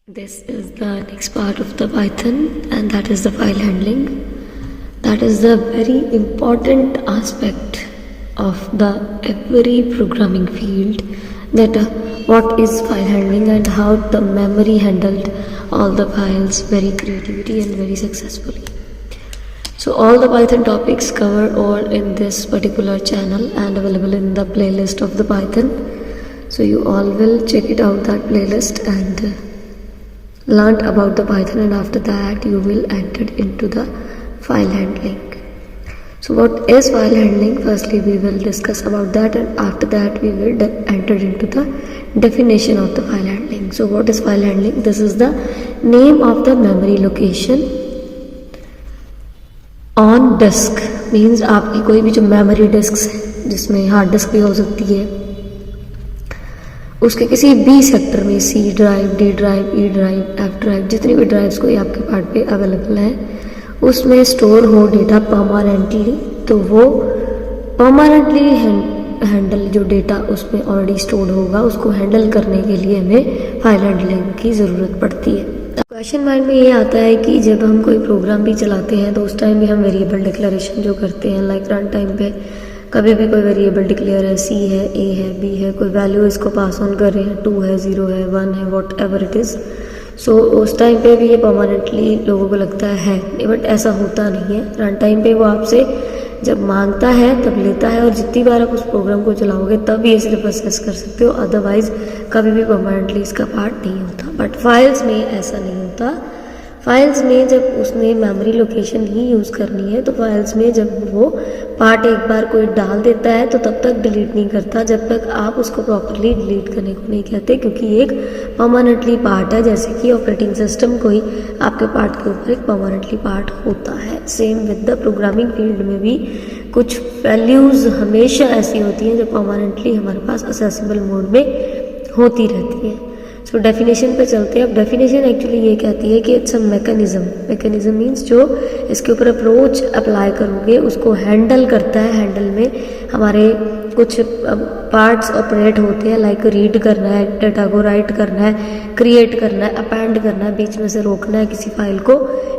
This is the next part of the Python, and that is the file handling. That is the very important aspect of the every programming field, that what is file handling and how the memory handled all the files very creatively and very successfully. So all the Python topics cover all in this particular channel and available in the playlist of the Python. So you all will check it out, that playlist, and learned about the Python, and after that you will enter into the file handling. So what is file handling? Firstly we will discuss about that, and after that we will enter into the definition of the file handling. So what is file handling? This is the name of the memory location on disk. Means आपकी कोई भी जो memory disc है, जिसमें hard disk भी हो सकती है, उसके किसी भी सेक्टर में C drive, D drive, E drive, F drive, जितनी भी ड्राइव्स कोई आपके पार्ट पे अवेलेबल है, उसमें स्टोर हो डेटा परमानेंटली, तो वो परमानेंटली हैंडल जो डेटा उसमें ऑलरेडी स्टोर होगा, उसको हैंडल करने के लिए हमें फाइल हैंडलिंग की ज़रूरत पड़ती है। क्वेश्चन माइंड में ये आता है कि जब हम कोई प्रोग्राम भी चलाते हैं तो उस टाइम भी हम वेरिएबल डिक्लेरेशन जो करते हैं, लाइक रन टाइम पे कभी भी कोई वेरिएबल डिक्लेयर है, सी है, ए है, बी है, कोई वैल्यू इसको पास ऑन कर रहे हैं, 2 है, 0 है, 1 है, वॉट एवर इट इज़। सो उस टाइम पे भी ये परमानेंटली लोगों को लगता है, बट ऐसा होता नहीं है। रन टाइम पे वो आपसे जब मांगता है तब लेता है, और जितनी बार आप उस प्रोग्राम को चलाओगे तब ये सिर्फ असेस कर सकते हो, अदरवाइज कभी भी परमानेंटली इसका पार्ट नहीं होता। बट फाइल्स में ऐसा नहीं होता। फाइल्स में जब उसने मेमोरी लोकेशन ही यूज़ करनी है, तो फाइल्स में जब वो पार्ट एक बार कोई डाल देता है तो तब तक डिलीट नहीं करता जब तक आप उसको प्रॉपरली डिलीट करने को नहीं कहते, क्योंकि एक परमानेंटली पार्ट है। जैसे कि ऑपरेटिंग सिस्टम कोई आपके पार्ट के ऊपर एक परमानेंटली पार्ट होता है। Same with the programming field में भी कुछ वैल्यूज़ हमेशा ऐसी होती हैं जो परमानेंटली हमारे पास असेसिबल मोड में होती रहती हैं। सो डेफिनेशन पे चलते हैं। अब डेफिनेशन एक्चुअली ये कहती है कि इट्स अ मैकेनिज्म मीन्स जो इसके ऊपर अप्रोच अप्लाई करोगे उसको हैंडल करता है। हैंडल में हमारे कुछ पार्ट्स ऑपरेट होते हैं, लाइक रीड करना है, डेटा को राइट करना है, क्रिएट करना है, अपेंड करना है, बीच में से रोकना है किसी फाइल को,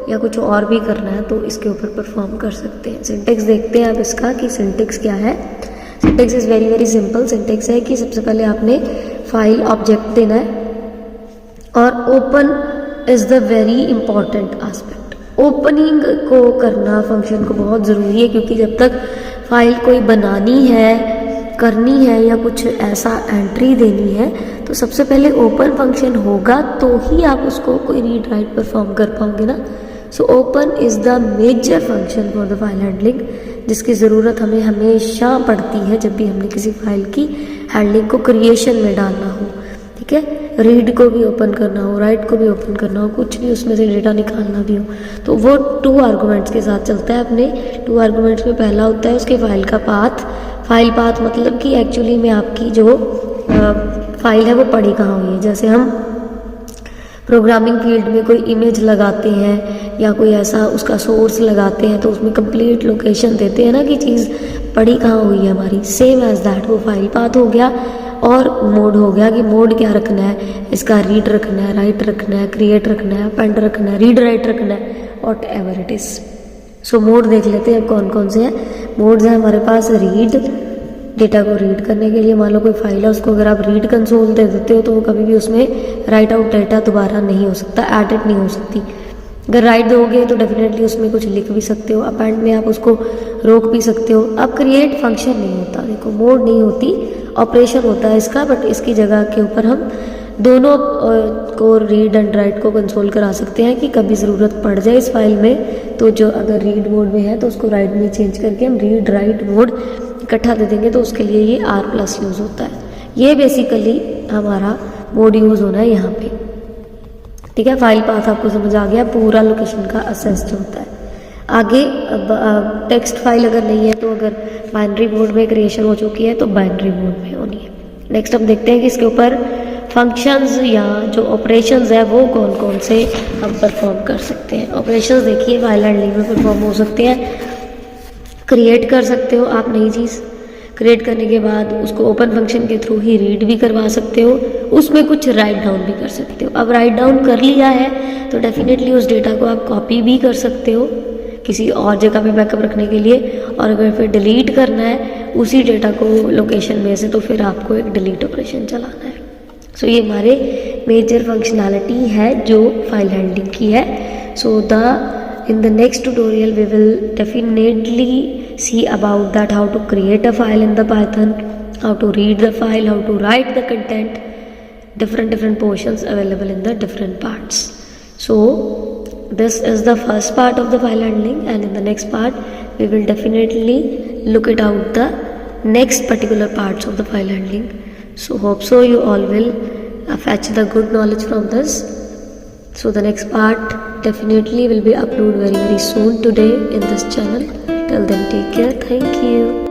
या कुछ और भी करना है, तो इसके ऊपर परफॉर्म कर सकते हैं। सिंटेक्स देखते हैं आप इसका कि सिंटेक्स क्या है। Syntax is very very simple. Syntax है कि सबसे पहले आपने फाइल ऑब्जेक्ट देना है, और open is the very important aspect. Opening को करना फंक्शन को बहुत ज़रूरी है, क्योंकि जब तक फाइल कोई बनानी है, करनी है, या कुछ ऐसा एंट्री देनी है, तो सबसे पहले ओपन फंक्शन होगा तो ही आप उसको कोई रीड राइट परफॉर्म कर पाओगे ना। So open is the major function for the file handling, जिसकी ज़रूरत हमें हमेशा पड़ती है जब भी हमने किसी फाइल की हैंडलिंग को क्रिएशन में डालना हो। ठीक है, रीड को भी ओपन करना हो, राइट को भी ओपन करना हो, कुछ भी उसमें से डेटा निकालना भी हो, तो वो 2 आर्गूमेंट्स के साथ चलता है। अपने 2 आर्गूमेंट्स में पहला होता है उसके फाइल का पाथ। फाइल पाथ मतलब कि एक्चुअली में आपकी जो फाइल है वो पड़ी कहाँ हुई है। जैसे हम प्रोग्रामिंग फील्ड में कोई इमेज लगाते हैं या कोई ऐसा उसका सोर्स लगाते हैं, तो उसमें कंप्लीट लोकेशन देते हैं ना कि चीज़ पड़ी कहाँ हुई है हमारी। सेम एज दैट वो फाइल पाथ हो गया, और मोड हो गया कि मोड क्या रखना है, इसका रीड रखना है, राइट रखना है, क्रिएट रखना है, अपेंड रखना है, रीड राइट रखना है, what ever it is. So mode देख लेते हैं अब कौन कौन से हैं। मोड्स हैं हमारे पास रीड, डेटा को रीड करने के लिए। मान लो कोई फाइल है, उसको अगर आप रीड कंसोल दे देते हो तो वो कभी भी उसमें राइट आउट डेटा दोबारा नहीं हो सकता, एडिट नहीं हो सकती। अगर राइट दोगे तो डेफिनेटली उसमें कुछ लिख भी सकते हो, अपेंड में आप उसको रोक भी सकते हो। अब क्रिएट फंक्शन नहीं होता, देखो मोड नहीं होती, ऑपरेशन होता है इसका, बट इसकी जगह के ऊपर हम दोनों को रीड एंड राइट को कंसोल करा सकते हैं कि कभी ज़रूरत पड़ जाए इस फाइल में, तो जो अगर रीड मोड में है तो उसको राइट में चेंज करके हम रीड राइट मोड इकट्ठा दे देंगे, तो उसके लिए ये R+ यूज़ होता है। ये बेसिकली हमारा मोड यूज़ होना है यहाँ पे। ठीक है, फाइल पाथ आपको समझ आ गया, पूरा लोकेशन का असेस्ड होता है। आगे अब टेक्स्ट फाइल अगर नहीं है, तो अगर बाइनरी मोड में क्रिएशन हो चुकी है तो बाइनरी मोड में होनी है। नेक्स्ट हम देखते हैं कि इसके ऊपर फंक्शंस या जो ऑपरेशंस है वो कौन कौन से हम परफॉर्म कर सकते हैं। ऑपरेशंस देखिए फाइल हैंडलिंग में परफॉर्म हो सकते हैं। क्रिएट कर सकते हो आप नई चीज़, क्रिएट करने के बाद उसको ओपन फंक्शन के थ्रू ही रीड भी करवा सकते हो, उसमें कुछ राइट डाउन भी कर सकते हो। अब राइट डाउन कर लिया है तो डेफिनेटली उस डेटा को आप कॉपी भी कर सकते हो किसी और जगह पे बैकअप रखने के लिए, और अगर फिर डिलीट करना है उसी डेटा को लोकेशन में से, तो फिर आपको एक डिलीट ऑपरेशन चलाना है। सो ये हमारे मेजर फंक्शनैलिटी है जो फाइल हैंडलिंग की है। सो in the next tutorial we will definitely see about that, how to create a file in the Python, how to read the file, how to write the content, different portions available in the different parts. So this is the first part of the file handling, and in the next part we will definitely look it out the next particular parts of the file handling. So hope so you all will fetch the good knowledge from this. So the next part definitely will be uploaded very soon today in this channel. Till then, take care. Thank you.